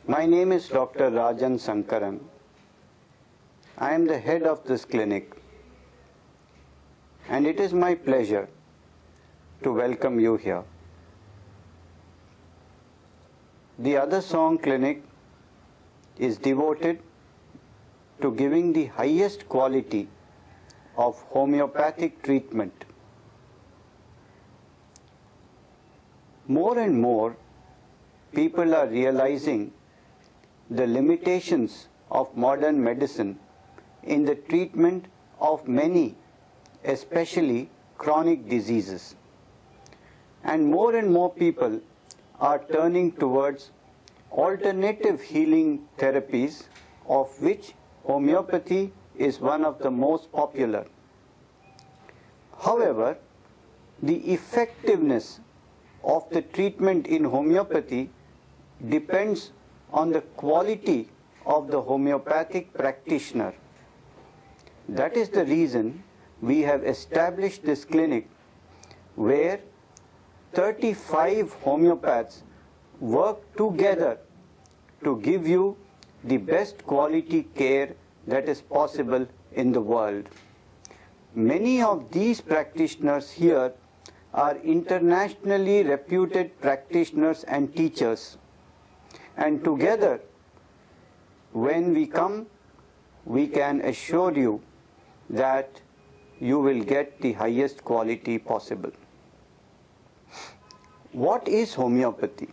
My name is Dr. Rajan Sankaran. I am the head of this clinic, and it is my pleasure to welcome you here. The Other Song Clinic is devoted to giving the highest quality of homeopathic treatment. More and more people are realizing the limitations of modern medicine in the treatment of many, especially chronic diseases. And more people are turning towards alternative healing therapies, of which homeopathy is one of the most popular. However, the effectiveness of the treatment in homeopathy depends on the quality of the homeopathic practitioner. That is the reason we have established this clinic where 35 homeopaths work together to give you the best quality care that is possible in the world. Many of these practitioners here are internationally reputed practitioners and teachers. And together, when we come, we can assure you that you will get the highest quality possible. What is homeopathy?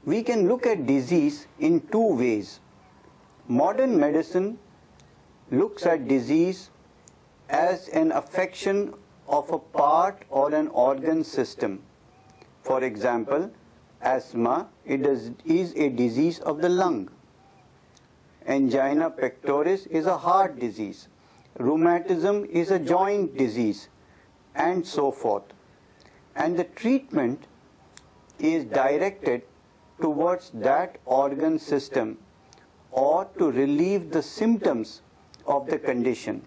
We can look at disease in two ways. Modern medicine looks at disease as an affection of a part or an organ system. For example, asthma is a disease of the lung. Angina pectoris is a heart disease. Rheumatism is a joint disease, and so forth. And the treatment is directed towards that organ system or to relieve the symptoms of the condition.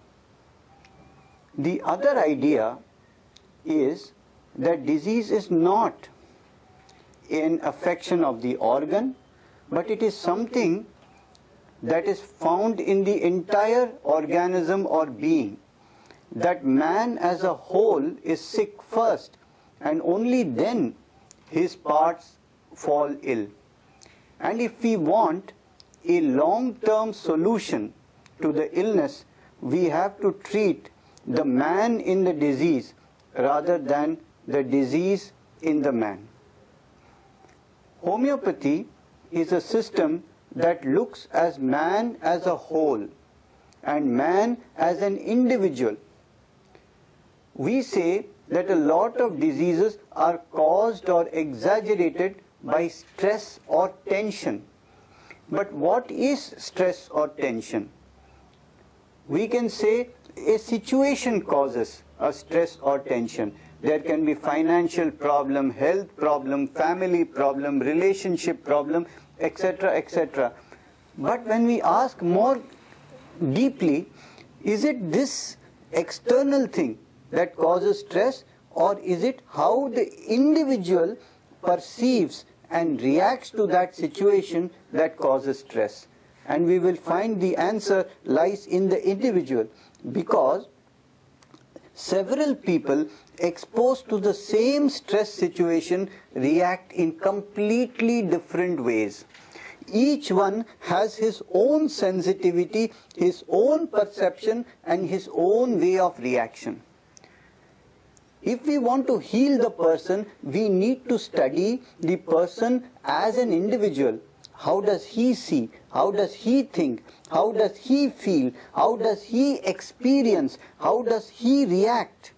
The other idea is that disease is not an affection of the organ, but it is something that is found in the entire organism or being. That man as a whole is sick first, and only then his parts fall ill. And if we want a long-term solution to the illness, we have to treat the man in the disease rather than the disease in the man. Homeopathy is a system that looks at man as a whole and man as an individual. We say that a lot of diseases are caused or exaggerated by stress or tension. But what is stress or tension? We can say a situation causes a stress or tension. There can be financial problem, health problem, family problem, relationship problem, etc., etc. But when we ask more deeply, is it this external thing that causes stress, or is it how the individual perceives and reacts to that situation that causes stress? And we will find the answer lies in the individual, because several people exposed to the same stress situation react in completely different ways. Each one has his own sensitivity, his own perception, and his own way of reaction. If we want to heal the person, we need to study the person as an individual. How does he see? How does he think? How does he feel? How does he experience? How does he react?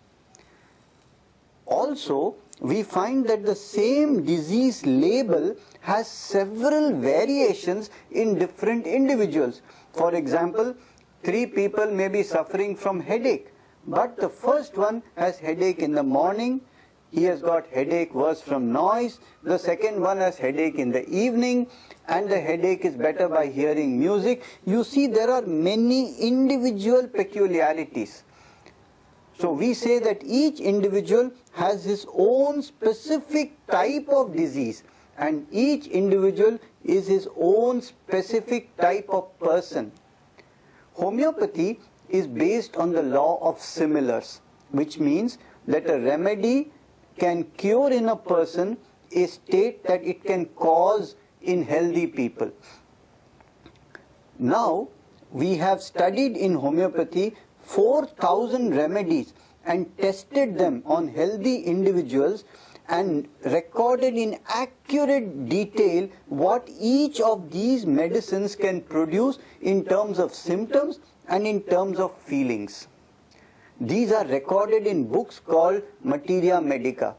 Also, we find that the same disease label has several variations in different individuals. For example, 3 people may be suffering from headache, but the first one has headache in the morning, he has got headache worse from noise, the second one has headache in the evening, and the headache is better by hearing music. You see, there are many individual peculiarities. So we say that each individual has his own specific type of disease, and each individual is his own specific type of person. Homeopathy is based on the law of similars, which means that a remedy can cure in a person a state that it can cause in healthy people. Now, we have studied in homeopathy 4,000 remedies and tested them on healthy individuals and recorded in accurate detail what each of these medicines can produce in terms of symptoms and in terms of feelings. These are recorded in books called Materia Medica.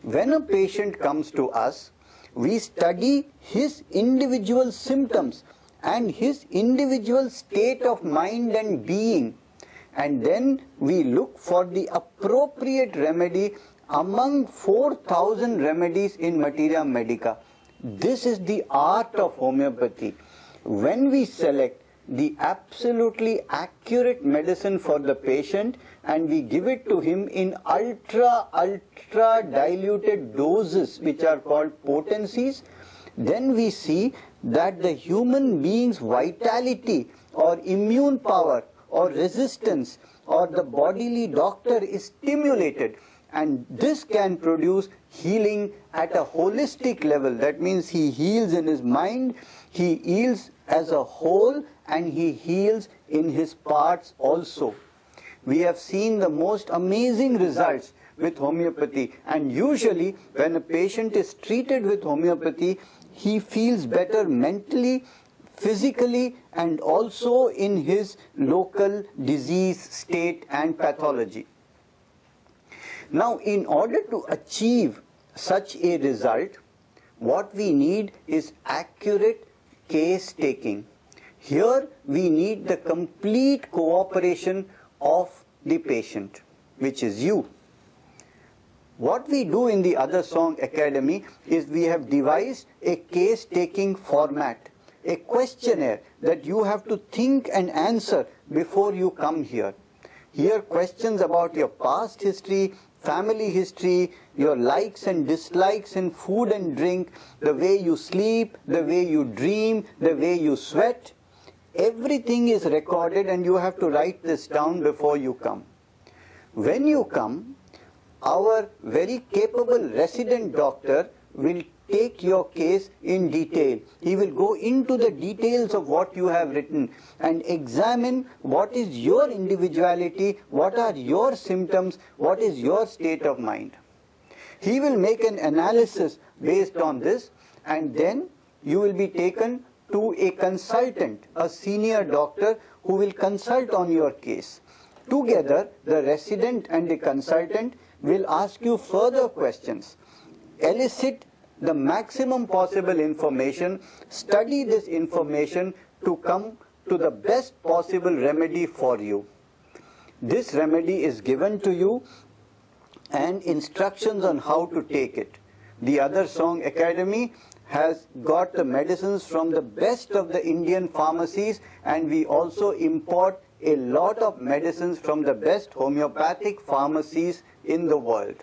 When a patient comes to us, we study his individual symptoms and his individual state of mind and being, and then we look for the appropriate remedy among 4,000 remedies in Materia Medica. This is the art of homeopathy. When we select the absolutely accurate medicine for the patient and we give it to him in ultra diluted doses, which are called potencies, then we see that the human being's vitality or immune power or resistance or the bodily doctor is stimulated, and this can produce healing at a holistic level. That means he heals in his mind, he heals as a whole, and he heals in his parts also. We have seen the most amazing results with homeopathy, and usually when a patient is treated with homeopathy, he feels better mentally, physically, and also in his local disease state and pathology. Now, in order to achieve such a result, what we need is accurate case taking. Here we need the complete cooperation of the patient, which is you. What we do in the Other Song Academy is we have devised a case taking format, a questionnaire that you have to think and answer before you come here. Here, questions about your past history, family history, your likes and dislikes in food and drink, the way you sleep, the way you dream, the way you sweat. Everything is recorded and you have to write this down before you come. When you come, our very capable resident doctor will take your case in detail. He will go into the details of what you have written and examine what is your individuality, what are your symptoms, what is your state of mind. He will make an analysis based on this, and then you will be taken to a consultant, a senior doctor who will consult on your case. Together, the resident and the consultant will ask you further questions, elicit the maximum possible information, study this information to come to the best possible remedy for you. This remedy is given to you and instructions on how to take it. The Other Song Academy has got the medicines from the best of the Indian pharmacies, and we also import a lot of medicines from the best homeopathic pharmacies in the world.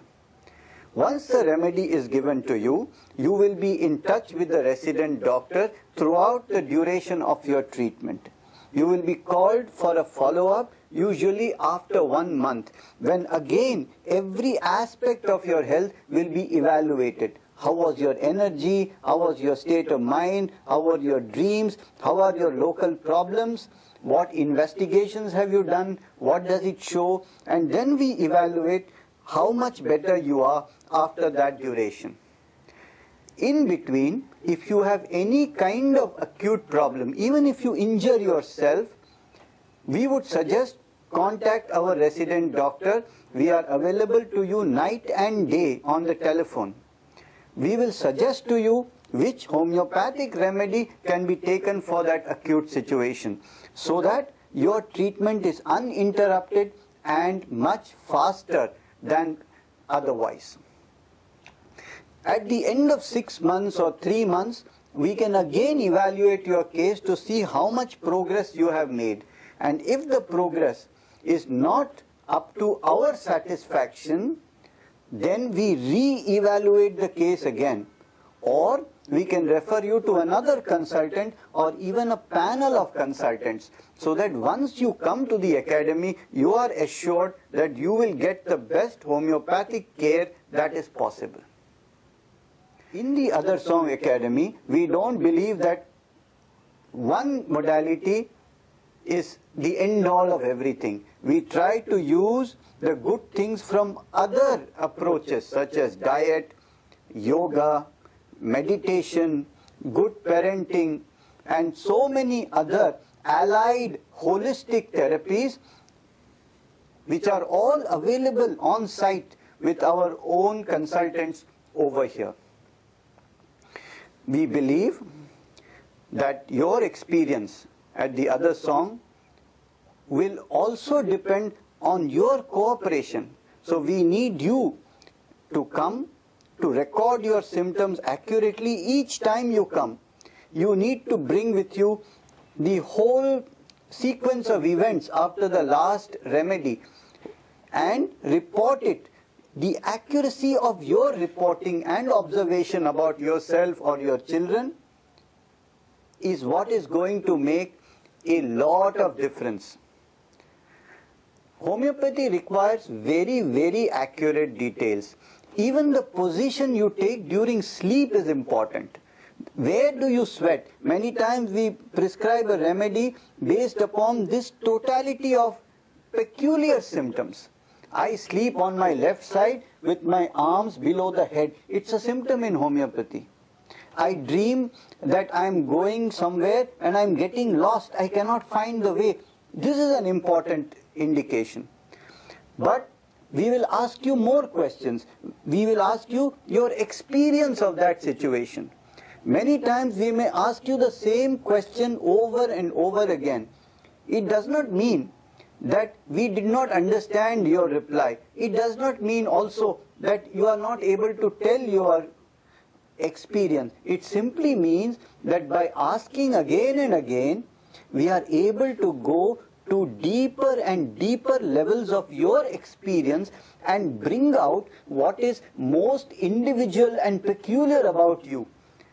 Once the remedy is given to you, you will be in touch with the resident doctor throughout the duration of your treatment. You will be called for a follow-up, usually after 1 month, when again every aspect of your health will be evaluated. How was your energy? How was your state of mind? How were your dreams? How are your local problems? What investigations have you done? What does it show? And then we evaluate how much better you are after that duration. In between, if you have any kind of acute problem, even if you injure yourself, we would suggest contact our resident doctor. We are available to you night and day on the telephone. We will suggest to you which homeopathic remedy can be taken for that acute situation, so that your treatment is uninterrupted and much faster than otherwise. At the end of 6 months or 3 months, we can again evaluate your case to see how much progress you have made. And if the progress is not up to our satisfaction, then we re-evaluate the case again. or we can refer you to another consultant or even a panel of consultants, so that once you come to the academy, you are assured that you will get the best homeopathic care that is possible. In the Other Song Academy, we don't believe that one modality is the end all of everything. We try to use the good things from other approaches such as diet, yoga, meditation, good parenting, and so many other allied holistic therapies which are all available on site with our own consultants over here. We believe that your experience at the Other Song will also depend on your cooperation. So we need you to come, to record your symptoms accurately each time you come. You need to bring with you the whole sequence of events after the last remedy and report it. The accuracy of your reporting and observation about yourself or your children is what is going to make a lot of difference. Homeopathy requires very, very accurate details. Even the position you take during sleep is important. Where do you sweat? Many times we prescribe a remedy based upon this totality of peculiar symptoms. I sleep on my left side with my arms below the head. It's a symptom in homeopathy. I dream that I am going somewhere and I am getting lost. I cannot find the way. This is an important indication. But we will ask you more questions. We will ask you your experience of that situation. Many times we may ask you the same question over and over again. It does not mean that we did not understand your reply. It does not mean also that you are not able to tell your experience. It simply means that by asking again and again, we are able to go to deeper and deeper levels of your experience and bring out what is most individual and peculiar about you.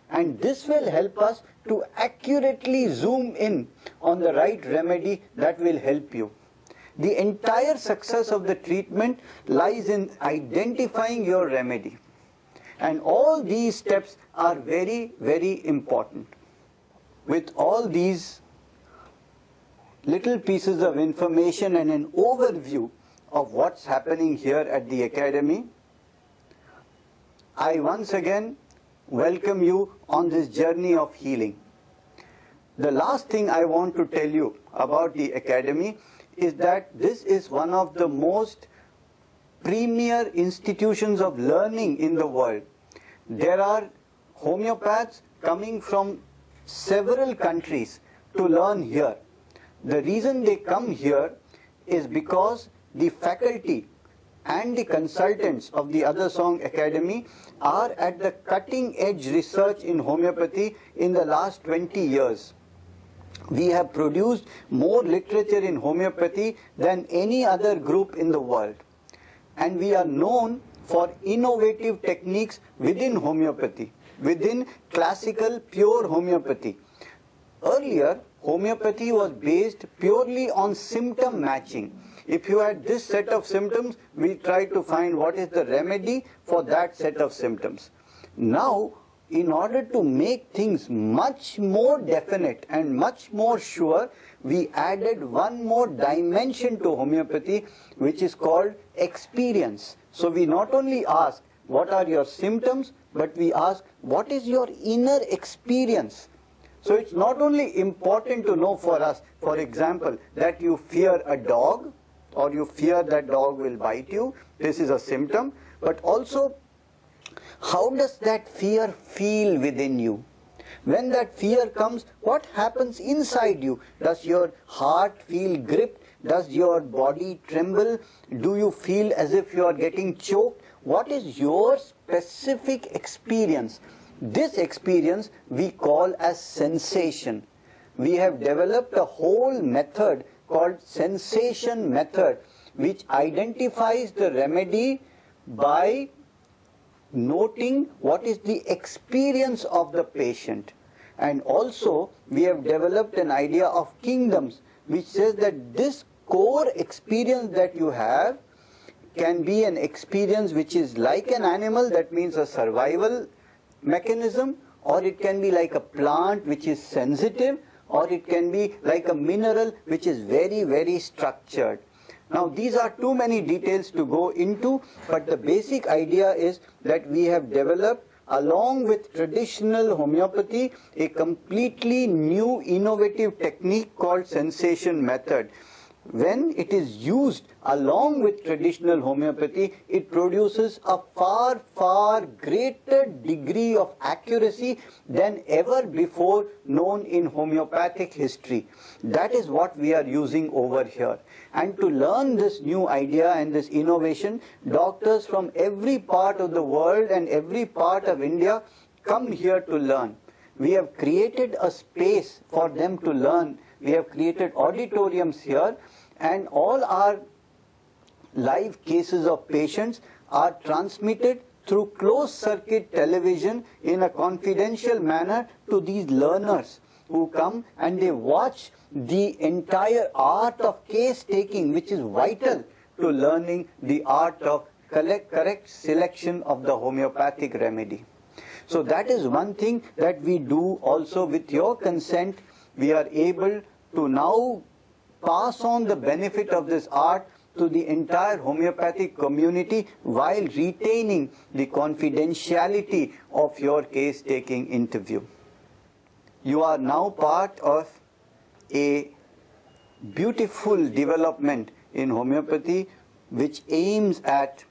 And this will help us to accurately zoom in on the right remedy that will help you. The entire success of the treatment lies in identifying your remedy. And all these steps are very, very important. With all these little pieces of information and an overview of what's happening here at the Academy, I once again welcome you on this journey of healing. The last thing I want to tell you about the Academy is that this is one of the most premier institutions of learning in the world. There are homeopaths coming from several countries to learn here. The reason they come here is because the faculty and the consultants of the Other Song Academy are at the cutting edge research in homeopathy in the last 20 years. We have produced more literature in homeopathy than any other group in the world. And we are known for innovative techniques within homeopathy, within classical pure homeopathy. Earlier, homeopathy was based purely on symptom matching. If you had this set of symptoms, we try to find what is the remedy for that set of symptoms. Now, in order to make things much more definite and much more sure, we added one more dimension to homeopathy, which is called experience. So we not only ask, what are your symptoms, but we ask, what is your inner experience? So it's not only important to know for us, for example, that you fear a dog, or you fear that dog will bite you, this is a symptom, but also how does that fear feel within you? When that fear comes, what happens inside you? Does your heart feel gripped? Does your body tremble? Do you feel as if you are getting choked? What is your specific experience? This experience we call as sensation. We have developed a whole method called sensation method, which identifies the remedy by noting what is the experience of the patient. And also we have developed an idea of kingdoms, which says that this core experience that you have can be an experience which is like an animal, that means a survival mechanism, or it can be like a plant which is sensitive, or it can be like a mineral which is very, very structured. Now these are too many details to go into, but the basic idea is that we have developed, along with traditional homeopathy, a completely new innovative technique called sensation method. When it is used along with traditional homeopathy, it produces a far, far greater degree of accuracy than ever before known in homeopathic history. That is what we are using over here. And to learn this new idea and this innovation, doctors from every part of the world and every part of India come here to learn. We have created a space for them to learn. We have created auditoriums here, and all our live cases of patients are transmitted through closed circuit television in a confidential manner to these learners who come, and they watch the entire art of case taking, which is vital to learning the art of correct selection of the homeopathic remedy. So that is one thing that we do also. With your consent, we are able to now pass on the benefit of this art to the entire homeopathic community while retaining the confidentiality of your case-taking interview. You are now part of a beautiful development in homeopathy which aims at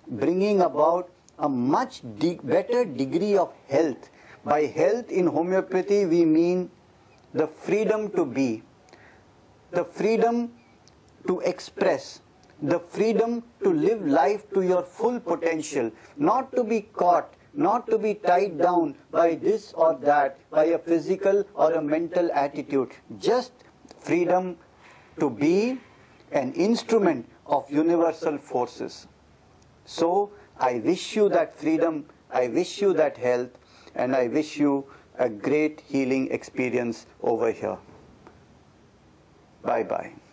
bringing about a much better degree of health. By health in homeopathy we mean the freedom to be, the freedom to express, the freedom to live life to your full potential, not to be caught, not to be tied down by this or that, by a physical or a mental attitude. Just freedom to be an instrument of universal forces. So I wish you that freedom, I wish you that health, and I wish you a great healing experience over here. Bye-bye.